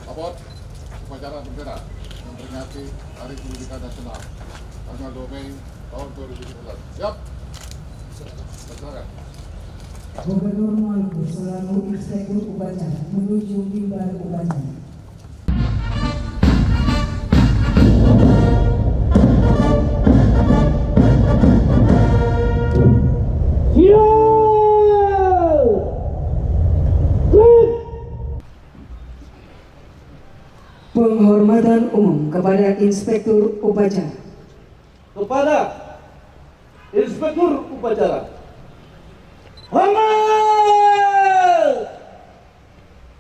Raport upacara bendera memperingati Hari Pendidikan Nasional tanggal 2 Mei tahun 2017. Siap. Silakan. Gubernur Maluku selaku Inspektur Upacara menuju mimbar upacara. Penghormatan umum kepada Inspektur Upacara. Kepada Inspektur Upacara. Hormat!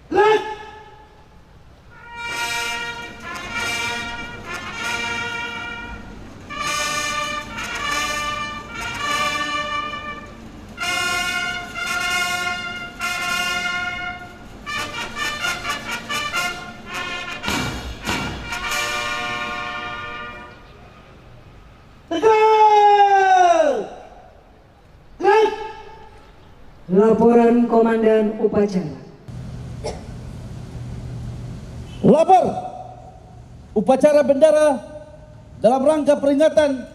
Gerak! Laporan Komandan Upacara. Lapor upacara bendera dalam rangka peringatan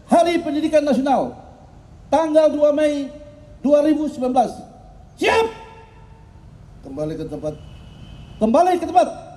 Hari Pendidikan Nasional tanggal 2 Mei 2019. Siap! Kembali ke tempat. Kembali ke tempat.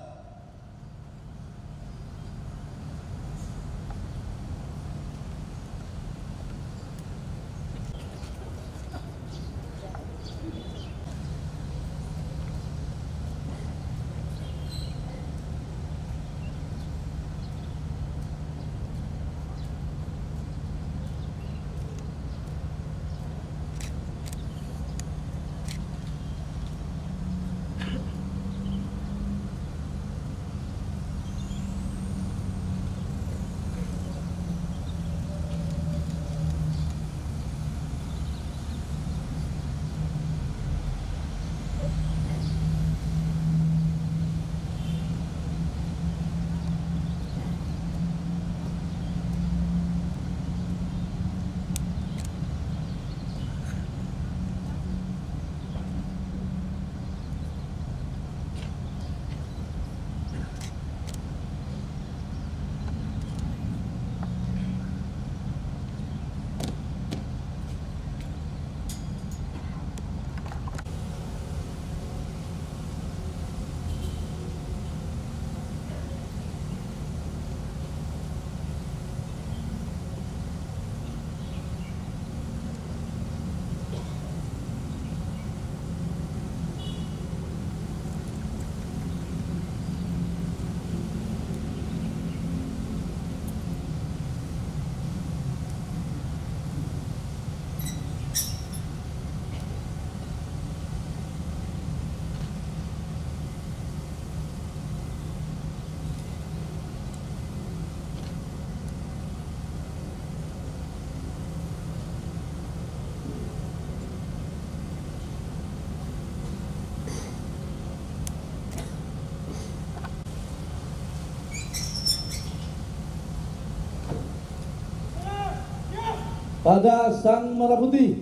pada Sang Merah Putih.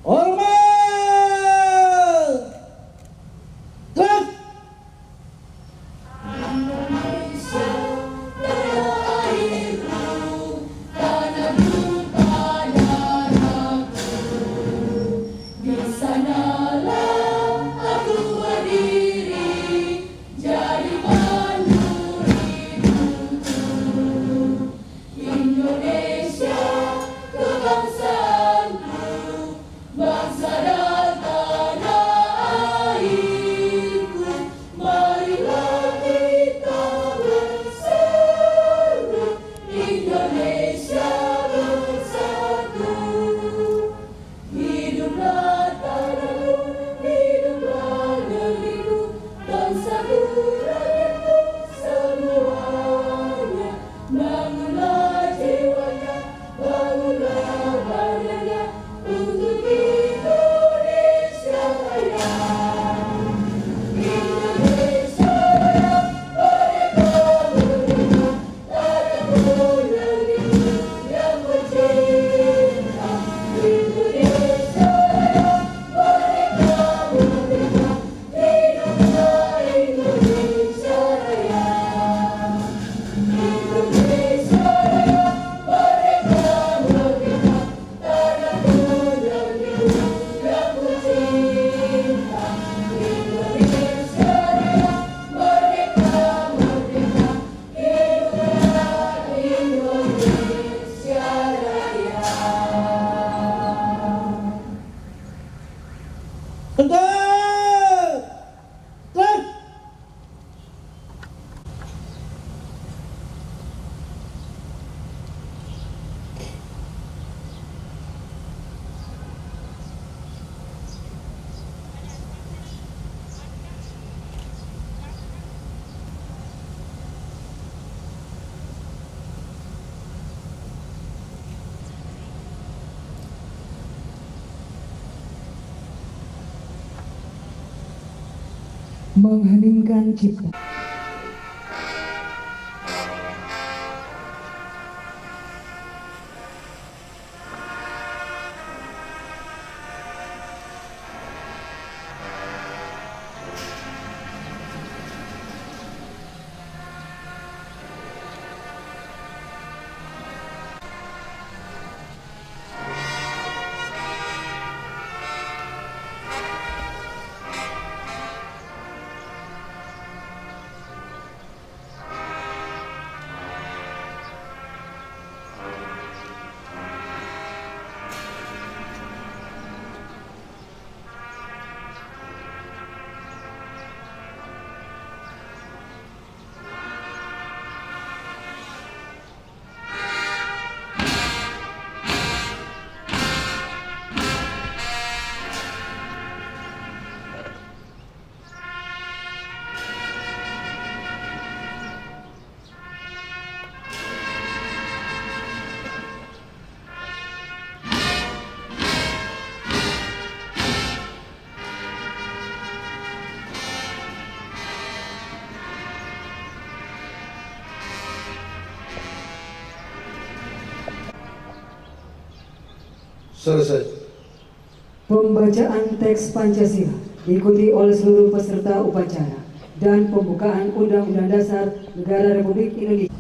Hormat! Gerak! Mengheningkan cipta. Selesai. Pembacaan teks Pancasila diikuti oleh seluruh peserta upacara dan pembukaan Undang-Undang Dasar Negara Republik Indonesia.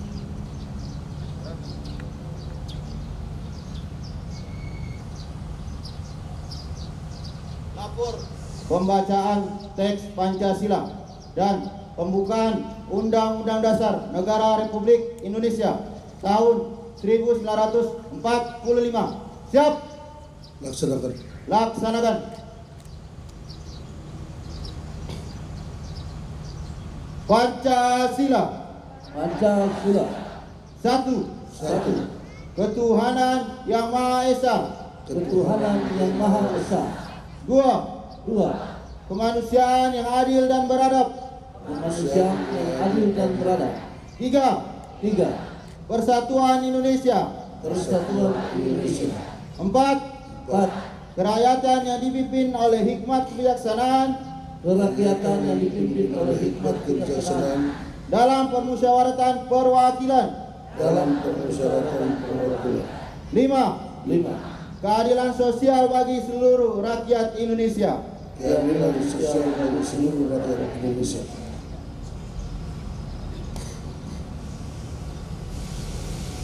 Lapor pembacaan teks Pancasila dan pembukaan Undang-Undang Dasar Negara Republik Indonesia tahun 1945. Siap? Laksanakan. Laksanakan. Pancasila. Pancasila. Satu. Satu. Ketuhanan Yang Maha Esa. Ketuhanan yang Maha Esa. Dua. Dua. Kemanusiaan yang adil dan beradab. Kemanusiaan yang adil dan beradab. Tiga. Tiga. Persatuan Indonesia. Persatuan Indonesia. Empat. Empat. Kerakyatan yang dipimpin oleh hikmat kebijaksanaan Kerakyatan yang dipimpin oleh hikmat Kebijaksanaan dalam permusyawaratan perwakilan. dalam permusyawaratan perwakilan. Lima. keadilan sosial bagi seluruh rakyat Indonesia. Keadilan sosial bagi seluruh rakyat Indonesia.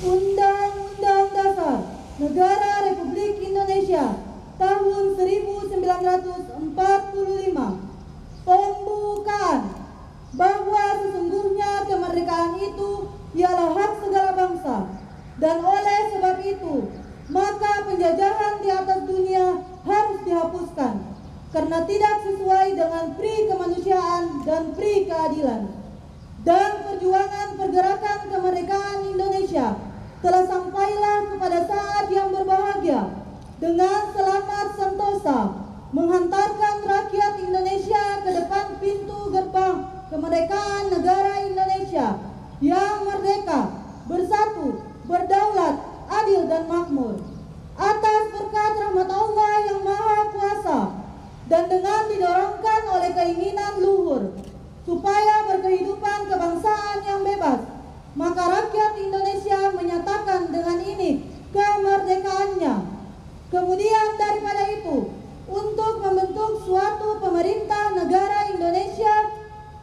Undang-Undang Dasar Negara Republik Indonesia tahun 1945 pembukaan bahwa sesungguhnya kemerdekaan itu ialah hak segala bangsa, dan oleh sebab itu maka penjajahan di atas dunia harus dihapuskan karena tidak sesuai dengan pri kemanusiaan dan pri keadilan. Dan perjuangan pergerakan kemerdekaan Indonesia telah sampailah kepada saat yang berbahagia dengan selamat sentosa menghantarkan rakyat Indonesia ke depan pintu gerbang kemerdekaan negara Indonesia yang merdeka, bersatu, berdaulat, adil dan makmur. Atas berkat rahmat Allah yang Maha Kuasa dan dengan didorongkan oleh keinginan luhur supaya berkehidupan kebangsaan yang bebas, maka rakyat Indonesia menyatakan dengan ini kemerdekaannya. Kemudian daripada itu, untuk membentuk suatu pemerintah negara Indonesia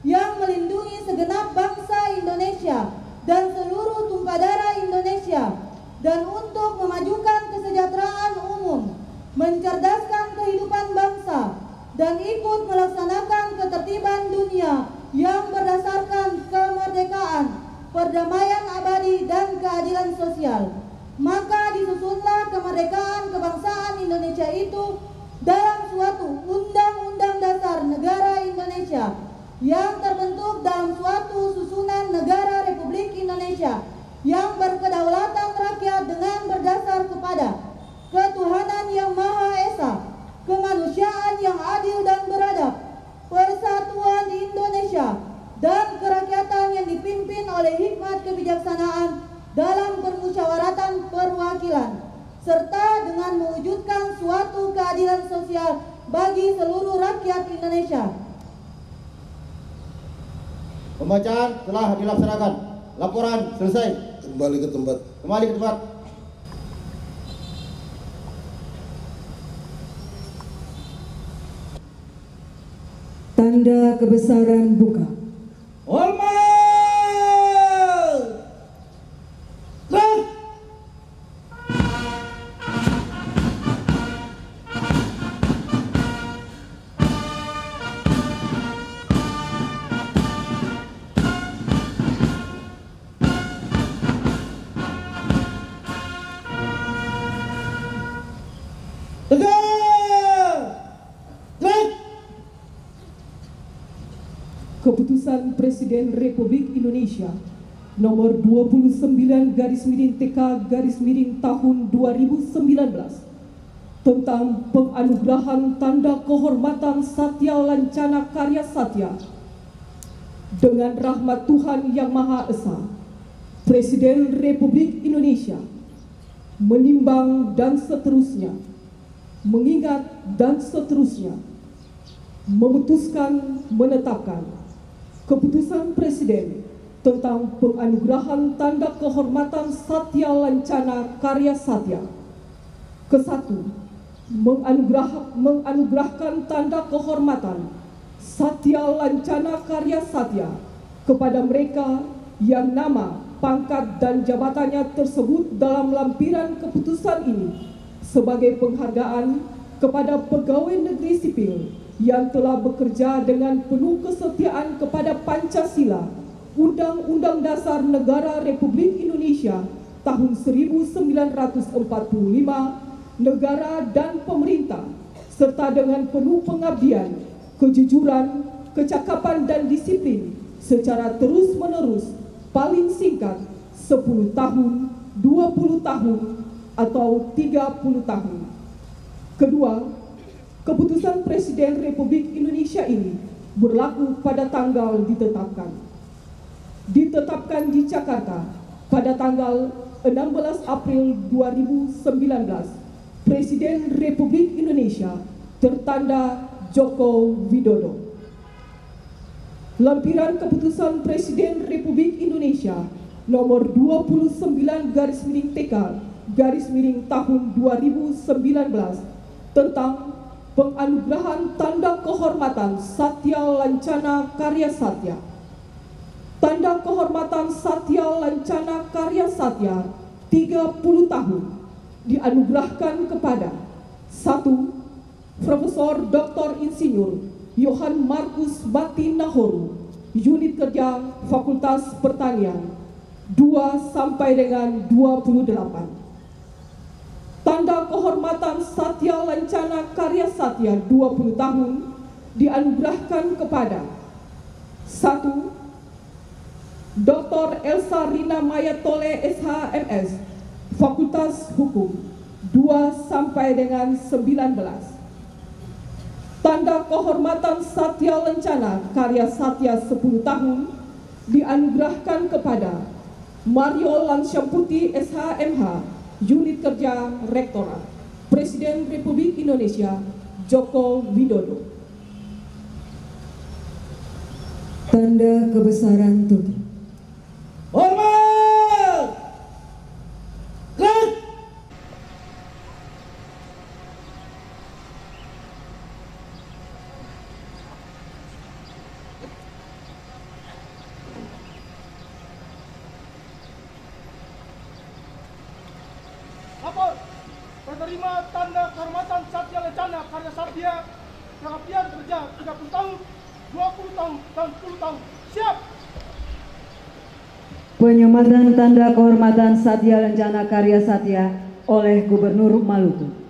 yang melindungi segenap bangsa Indonesia dan seluruh tumpah darah Indonesia, dan untuk memajukan kesejahteraan umum, mencerdaskan kehidupan bangsa, dan ikut melaksanakan ketertiban dunia yang berdasarkan kemerdekaan, perdamaian abadi dan keadilan sosial. Maka disusunlah kemerdekaan kebangsaan Indonesia itu dalam suatu Undang-Undang Dasar Negara Indonesia yang terbentuk dalam suatu susunan negara Republik Indonesia yang berkedaulatan rakyat dengan berdasar kepada ketuhanan yang Maha Esa, kemanusiaan yang adil dan beradab, persatuan di Indonesia, dan kerakyatan yang dipimpin oleh hikmat kebijaksanaan dalam permusyawaratan perwakilan, serta dengan mewujudkan suatu keadilan sosial bagi seluruh rakyat Indonesia. Pembacaan telah dilaksanakan. Laporan selesai. Kembali ke tempat. Kembali ke tempat. Tanda kebesaran buka. Hormat. Gerak. Tegak. Gerak. Keputusan Presiden Republik Indonesia nomor 29 TK tahun 2019 tentang penganugerahan tanda kehormatan Satya Lancana Karya Satya. Dengan rahmat Tuhan Yang Maha Esa, Presiden Republik Indonesia menimbang dan seterusnya, mengingat dan seterusnya, memutuskan menetapkan keputusan Presiden tentang penganugerahan tanda kehormatan Satya Lancana Karya Satya. Kesatu, menganugerahkan tanda kehormatan Satya Lancana Karya Satya kepada mereka yang nama, pangkat, dan jabatannya tersebut dalam lampiran keputusan ini sebagai penghargaan kepada pegawai negeri sipil yang telah bekerja dengan penuh kesetiaan kepada Pancasila, Undang-Undang Dasar Negara Republik Indonesia tahun 1945, negara dan pemerintah, serta dengan penuh pengabdian, kejujuran, kecakapan dan disiplin secara terus-menerus, paling singkat 10 tahun, 20 tahun, atau 30 tahun. Kedua, keputusan Presiden Republik Indonesia ini berlaku pada tanggal ditetapkan. Ditetapkan di Jakarta pada tanggal 16 April 2019, Presiden Republik Indonesia tertanda Joko Widodo. Lampiran keputusan Presiden Republik Indonesia nomor 29 TK tahun 2019 tentang penganugerahan tanda kehormatan Satya Lancana Karya Satya. Tanda kehormatan Satya Lancana Karya Satya 30 tahun dianugerahkan kepada 1. Profesor Dr. Insinyur Johan Markus Bakti Nahoru, Unit Kerja Fakultas Pertanian 2 sampai dengan 28. Tanda kehormatan Satya Lancana Karya Satya 20 tahun dianugerahkan kepada 1. Dr. Elsa Rina Maya Tole SHMS, Fakultas Hukum 2 sampai dengan 19. Tanda kehormatan Satya Lancana Karya Satya 10 tahun dianugerahkan kepada Mario Lansyamputi SHMH, Unit Kerja Rektorat, Presiden Republik Indonesia Joko Widodo. Tanda kebesaran Turki. Hormat! Gerak! Lapor, penerima tanda kehormatan Satya Lancana Karya Satya, pengabdian kerja 30 tahun, 20 tahun, dan 10 tahun. Siap! Penyematan tanda kehormatan Satya Lancana Karya Satya oleh Gubernur Maluku.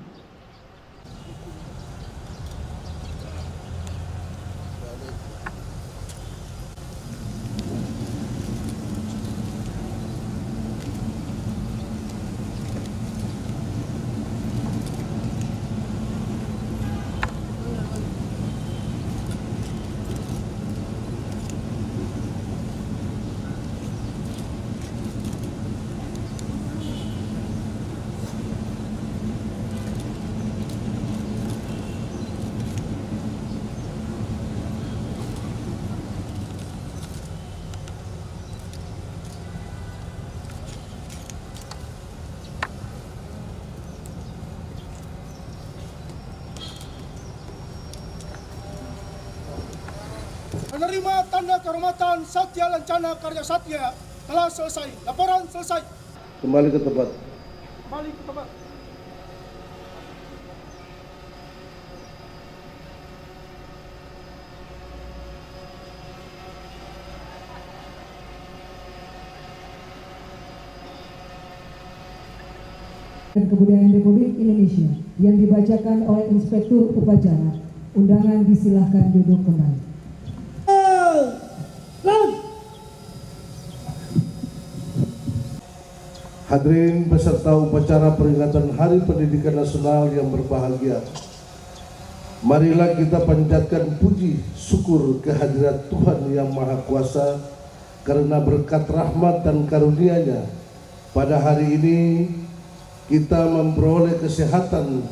Penerima tanda kehormatan Satya Lancana Karya Satya telah selesai. Laporan selesai. Kembali ke tempat. Kembali ke tempat. Dan Kebudayaan Republik Indonesia yang dibacakan oleh Inspektur Upacara. Undangan disilahkan duduk kembali. Hadirin peserta upacara peringatan Hari Pendidikan Nasional yang berbahagia. Marilah kita panjatkan puji syukur kehadirat Tuhan Yang Maha Kuasa karena berkat rahmat dan karunia-Nya pada hari ini kita memperoleh kesehatan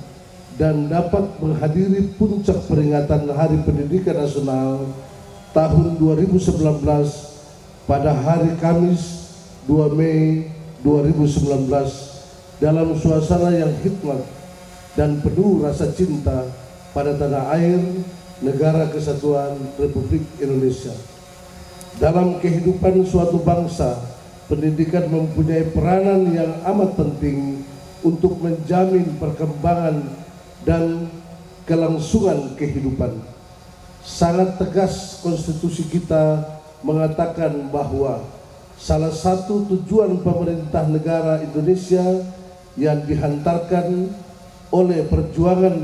dan dapat menghadiri puncak peringatan Hari Pendidikan Nasional tahun 2019 pada hari Kamis 2 Mei 2019 dalam suasana yang hikmat dan penuh rasa cinta pada tanah air negara kesatuan Republik Indonesia. Dalam kehidupan suatu bangsa, pendidikan mempunyai peranan yang amat penting untuk menjamin perkembangan dan kelangsungan kehidupan. Sangat tegas konstitusi kita mengatakan bahwa salah satu tujuan pemerintah negara Indonesia yang dihantarkan oleh perjuangan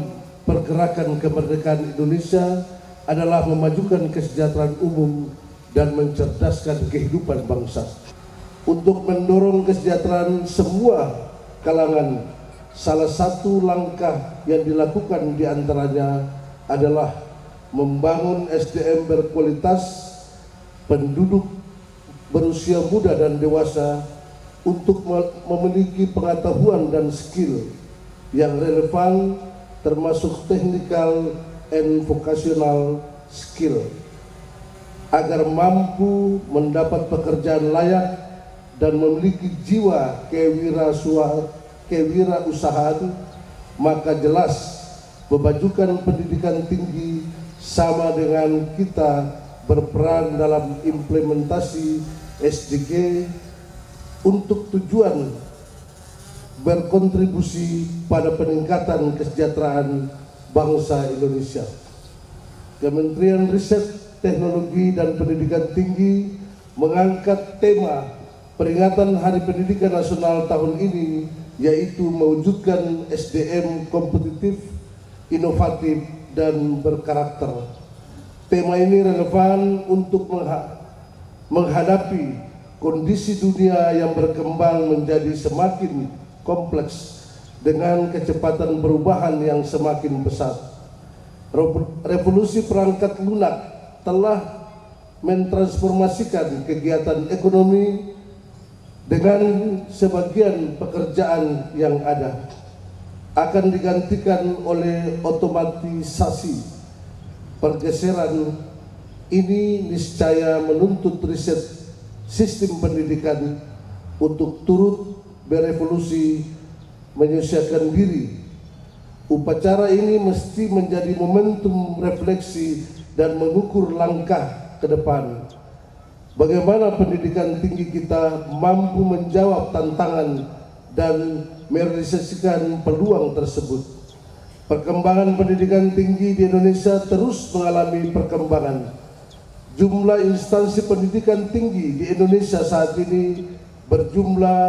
pergerakan kemerdekaan Indonesia adalah memajukan kesejahteraan umum dan mencerdaskan kehidupan bangsa. Untuk mendorong kesejahteraan semua kalangan, salah satu langkah yang dilakukan diantaranya adalah membangun SDM berkualitas, penduduk berusia muda dan dewasa untuk memiliki pengetahuan dan skill yang relevan termasuk technical and vocational skill agar mampu mendapat pekerjaan layak dan memiliki jiwa kewirausahaan, maka jelas pemajukan pendidikan tinggi sama dengan kita berperan dalam implementasi SDG untuk tujuan berkontribusi pada peningkatan kesejahteraan bangsa Indonesia. Kementerian Riset, Teknologi dan Pendidikan Tinggi mengangkat tema peringatan Hari Pendidikan Nasional tahun ini, yaitu mewujudkan SDM kompetitif, inovatif, dan berkarakter. Tema ini relevan untuk menghadapi kondisi dunia yang berkembang menjadi semakin kompleks dengan kecepatan perubahan yang semakin pesat. Revolusi perangkat lunak telah mentransformasikan kegiatan ekonomi dengan sebagian pekerjaan yang ada akan digantikan oleh otomatisasi. Pergeseran ini niscaya menuntut riset sistem pendidikan untuk turut berevolusi menyesuaikan diri. Upacara ini mesti menjadi momentum refleksi dan mengukur langkah ke depan. Bagaimana pendidikan tinggi kita mampu menjawab tantangan dan merealisasikan peluang tersebut. Perkembangan pendidikan tinggi di Indonesia terus mengalami perkembangan. Jumlah instansi pendidikan tinggi di Indonesia saat ini berjumlah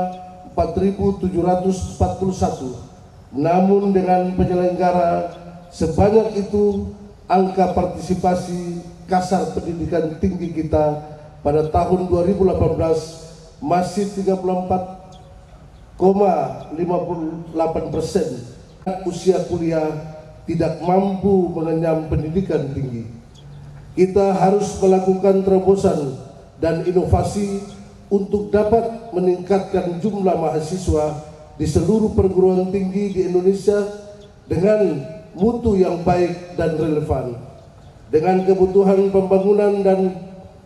4.741. Namun dengan penyelenggara sebanyak itu, angka partisipasi kasar pendidikan tinggi kita pada tahun 2018 masih 34,58%. Usia kuliah tidak mampu mengenyam pendidikan tinggi. Kita harus melakukan terobosan dan inovasi untuk dapat meningkatkan jumlah mahasiswa di seluruh perguruan tinggi di Indonesia dengan mutu yang baik dan relevan. Dengan kebutuhan pembangunan dan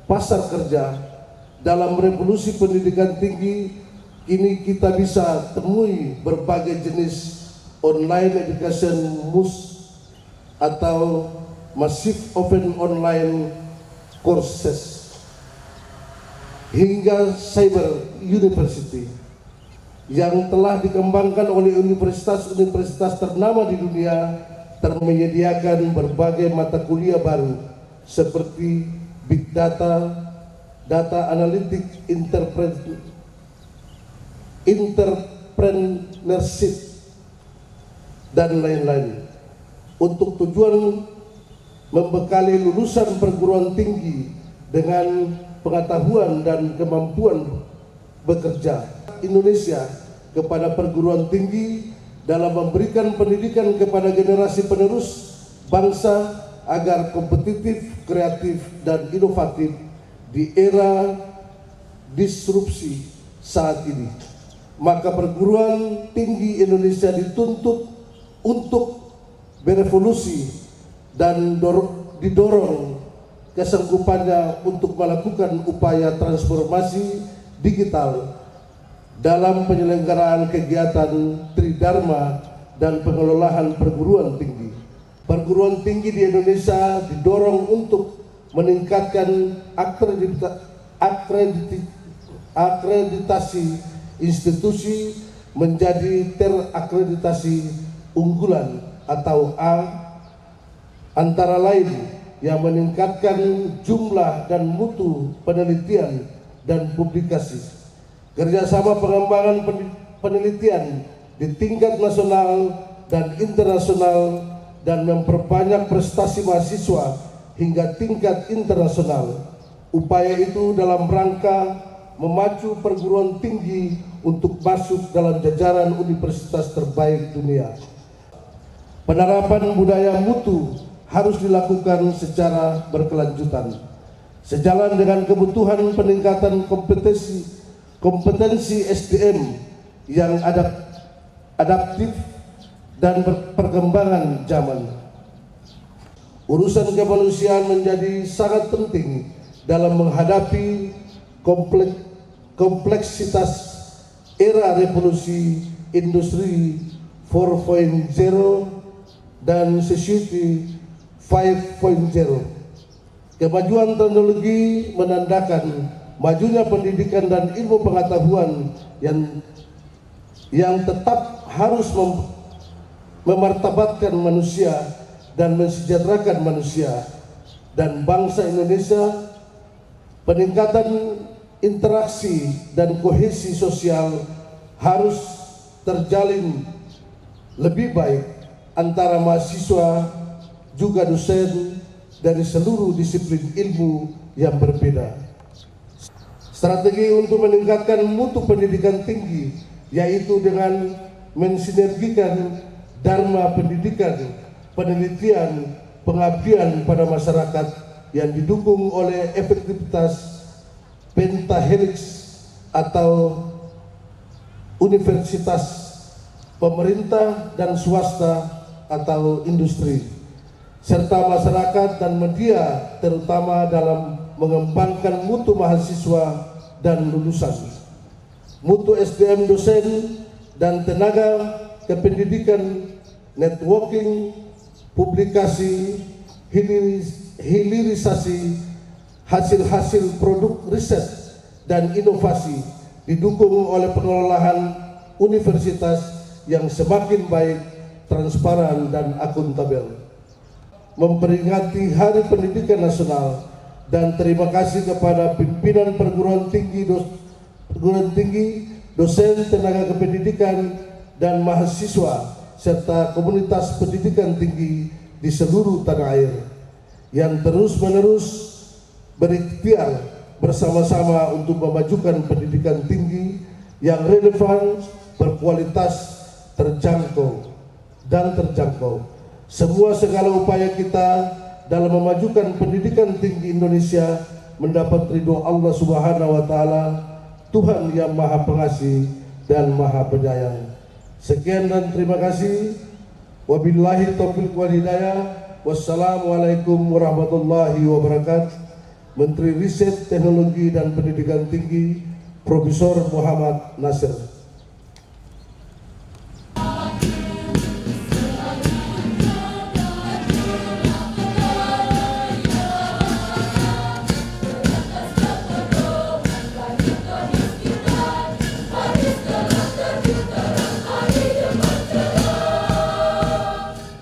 pasar kerja dalam revolusi pendidikan tinggi, kini kita bisa temui berbagai jenis online education MOOC atau Massive Open Online Courses hingga Cyber University yang telah dikembangkan oleh universitas-universitas ternama di dunia, menyediakan berbagai mata kuliah baru seperti Big Data, Data Analytics, Entrepreneurship, dan lain-lain, untuk tujuan membekali lulusan perguruan tinggi dengan pengetahuan dan kemampuan bekerja Indonesia kepada perguruan tinggi dalam memberikan pendidikan kepada generasi penerus bangsa agar kompetitif, kreatif, dan inovatif di era disrupsi saat ini. Maka perguruan tinggi Indonesia dituntut untuk berevolusi dan didorong kesanggupannya untuk melakukan upaya transformasi digital dalam penyelenggaraan kegiatan Tridharma dan pengelolaan perguruan tinggi. Perguruan tinggi di Indonesia didorong untuk meningkatkan akreditasi institusi menjadi terakreditasi unggulan atau A, antara lain yang meningkatkan jumlah dan mutu penelitian dan publikasi, kerjasama pengembangan penelitian di tingkat nasional dan internasional, dan memperbanyak prestasi mahasiswa hingga tingkat internasional. Upaya itu dalam rangka memacu perguruan tinggi untuk masuk dalam jajaran universitas terbaik dunia. Penerapan budaya mutu harus dilakukan secara berkelanjutan, sejalan dengan kebutuhan peningkatan kompetensi SDM yang adaptif dan perkembangan zaman. Urusan kemanusiaan menjadi sangat penting dalam menghadapi kompleksitas era revolusi Industri 4.0 dan Society 5.0. Kemajuan teknologi menandakan majunya pendidikan dan ilmu pengetahuan yang tetap harus memartabatkan manusia dan mensejahterakan manusia dan bangsa Indonesia. Peningkatan interaksi dan kohesi sosial harus terjalin lebih baik antara mahasiswa juga dosen dari seluruh disiplin ilmu yang berbeda. Strategi untuk meningkatkan mutu pendidikan tinggi yaitu dengan mensinergikan dharma pendidikan, penelitian, pengabdian pada masyarakat yang didukung oleh efektivitas pentahelix atau universitas, pemerintah dan swasta atau industri, serta masyarakat dan media terutama dalam mengembangkan mutu mahasiswa dan lulusan, mutu SDM dosen dan tenaga kependidikan, networking, publikasi, hilirisasi hasil-hasil produk riset dan inovasi didukung oleh pengelolaan universitas yang semakin baik, transparan dan akuntabel. Memperingati Hari Pendidikan Nasional dan terima kasih kepada pimpinan perguruan tinggi, dosen, tenaga kependidikan dan mahasiswa serta komunitas pendidikan tinggi di seluruh tanah air yang terus-menerus berikhtiar bersama-sama untuk memajukan pendidikan tinggi yang relevan, berkualitas, terjangkau. Semua segala upaya kita dalam memajukan pendidikan tinggi Indonesia mendapat ridho Allah Subhanahu wa taala, Tuhan yang Maha Pengasih dan Maha Penyayang. Sekian dan terima kasih. Wabillahi taufiq wal hidayah. Wassalamualaikum warahmatullahi wabarakatuh. Menteri Riset, Teknologi dan Pendidikan Tinggi, Profesor Muhammad Nasir.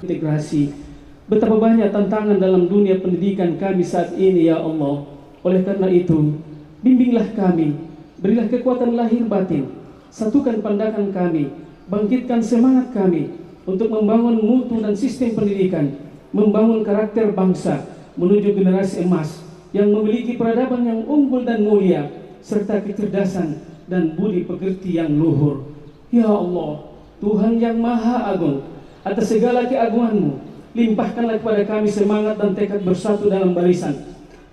Integrasi. Betapa banyak tantangan dalam dunia pendidikan kami saat ini, ya Allah. Oleh karena itu, bimbinglah kami, berilah kekuatan lahir batin, satukan pandangan kami, bangkitkan semangat kami untuk membangun mutu dan sistem pendidikan, membangun karakter bangsa menuju generasi emas yang memiliki peradaban yang unggul dan mulia, serta kecerdasan dan budi pekerti yang luhur. Ya Allah, Tuhan yang Maha Agung, atas segala keagungan-Mu, limpahkanlah kepada kami semangat dan tekad bersatu dalam barisan.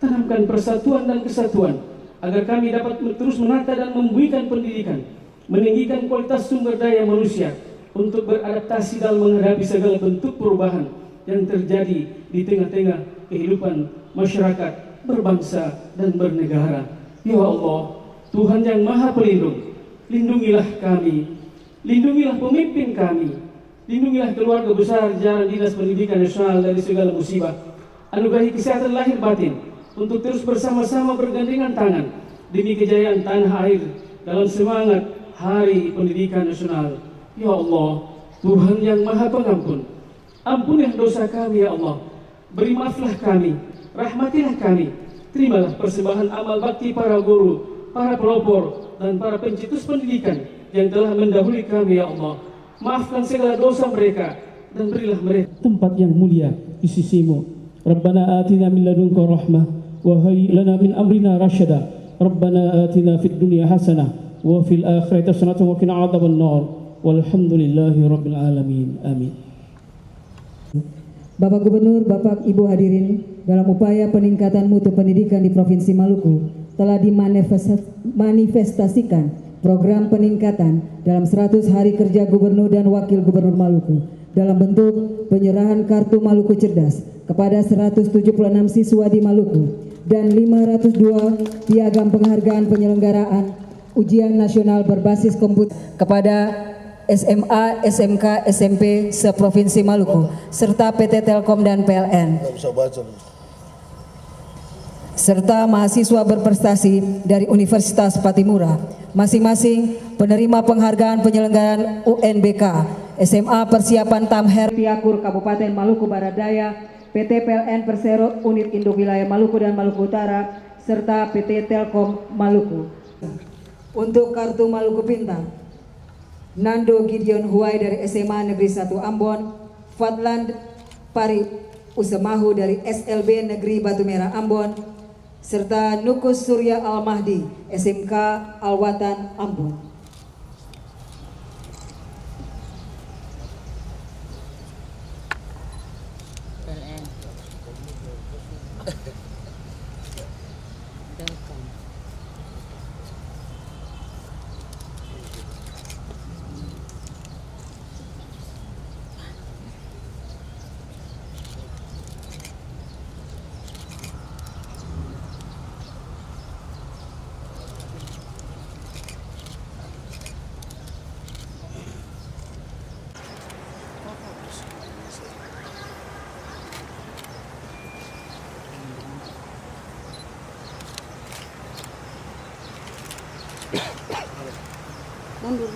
Tanamkan persatuan dan kesatuan, agar kami dapat terus menata dan membuihkan pendidikan, meninggikan kualitas sumber daya manusia untuk beradaptasi dalam menghadapi segala bentuk perubahan yang terjadi di tengah-tengah kehidupan masyarakat, berbangsa dan bernegara. Ya Allah, Tuhan yang Maha Pelindung, lindungilah kami, lindungilah pemimpin kami, lindungilah keluarga besar jajaran Dinas Pendidikan Nasional dari segala musibah. Anugerahi kesehatan lahir batin untuk terus bersama-sama bergandengan tangan demi kejayaan tanah air dalam semangat Hari Pendidikan Nasional. Ya Allah, Tuhan yang Maha Pengampun, ampunilah dosa kami ya Allah. Beri maaflah kami, rahmatilah kami. Terimalah persembahan amal bakti para guru, para pelopor dan para pencetus pendidikan yang telah mendahului kami ya Allah. Maafkan segala dosa mereka dan berilah mereka tempat yang mulia di sisi-Mu. Rabbana atina min ladunka rahmah wa hayyi lana min amrina rasyada. Rabbana atina fid dunya hasanah wa fil akhirati hasanah wa qina adzabannar. Walhamdulillahi rabbil alamin. Amin. Bapak Gubernur, Bapak Ibu hadirin, dalam upaya peningkatan mutu pendidikan di Provinsi Maluku telah dimanifestasikan program peningkatan dalam 100 hari kerja Gubernur dan Wakil Gubernur Maluku dalam bentuk penyerahan kartu Maluku Cerdas kepada 176 siswa di Maluku dan 502 piagam penghargaan penyelenggaraan ujian nasional berbasis komputer kepada SMA, SMK, SMP seprovinsi Maluku, serta PT Telkom dan PLN, serta mahasiswa berprestasi dari Universitas Patimura, masing-masing penerima penghargaan penyelenggaraan UNBK, SMA Persiapan Tamher Piakur Kabupaten Maluku Barat Daya, PT PLN Persero Unit Induk Wilayah Maluku dan Maluku Utara, serta PT Telkom Maluku. Untuk kartu Maluku Pintar, Nando Gideon Huai dari SMA Negeri 1 Ambon, Fadlan Pari Usemahu dari SLB Negeri Batu Merah Ambon, serta Nukus Surya Al-Mahdi SMK Alwatan Ambon. Mundur.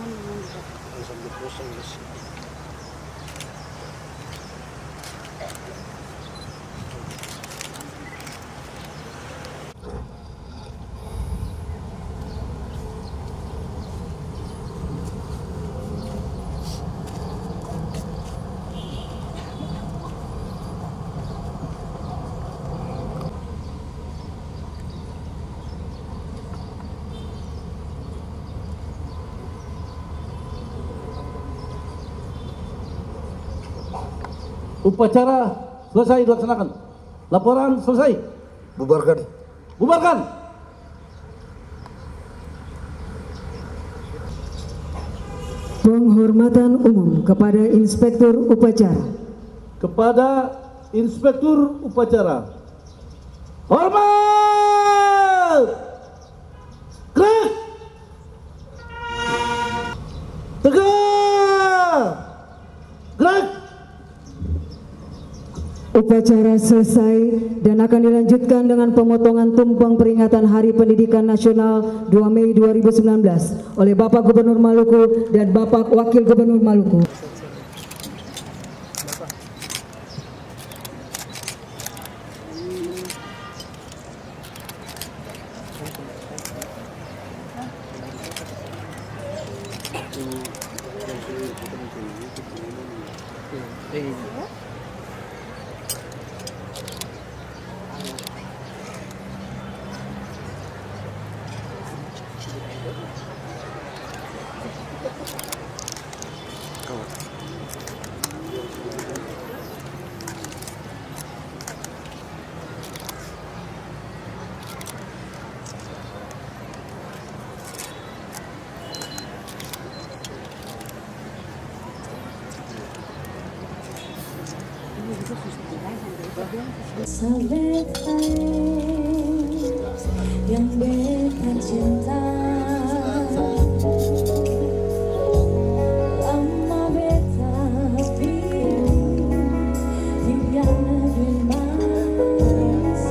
Upacara selesai dilaksanakan. Laporan selesai. Bubarkan. Bubarkan. Penghormatan umum kepada Inspektur Upacara. Kepada Inspektur Upacara. Hormat! Gerak! Tegak! Gerak! Upacara selesai dan akan dilanjutkan dengan pemotongan tumpeng peringatan Hari Pendidikan Nasional 2 Mei 2019 oleh Bapak Gubernur Maluku dan Bapak Wakil Gubernur Maluku. Sampai yang beta cinta, lama beta pilih tiang negeri manis,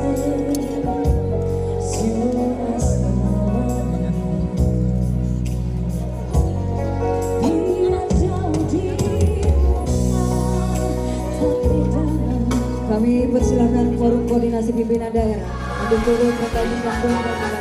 siuras dia jauh di rumah, tapi Kami persilakan forum koordinasi pimpinan daerah untuk turut bertanya dan mengambil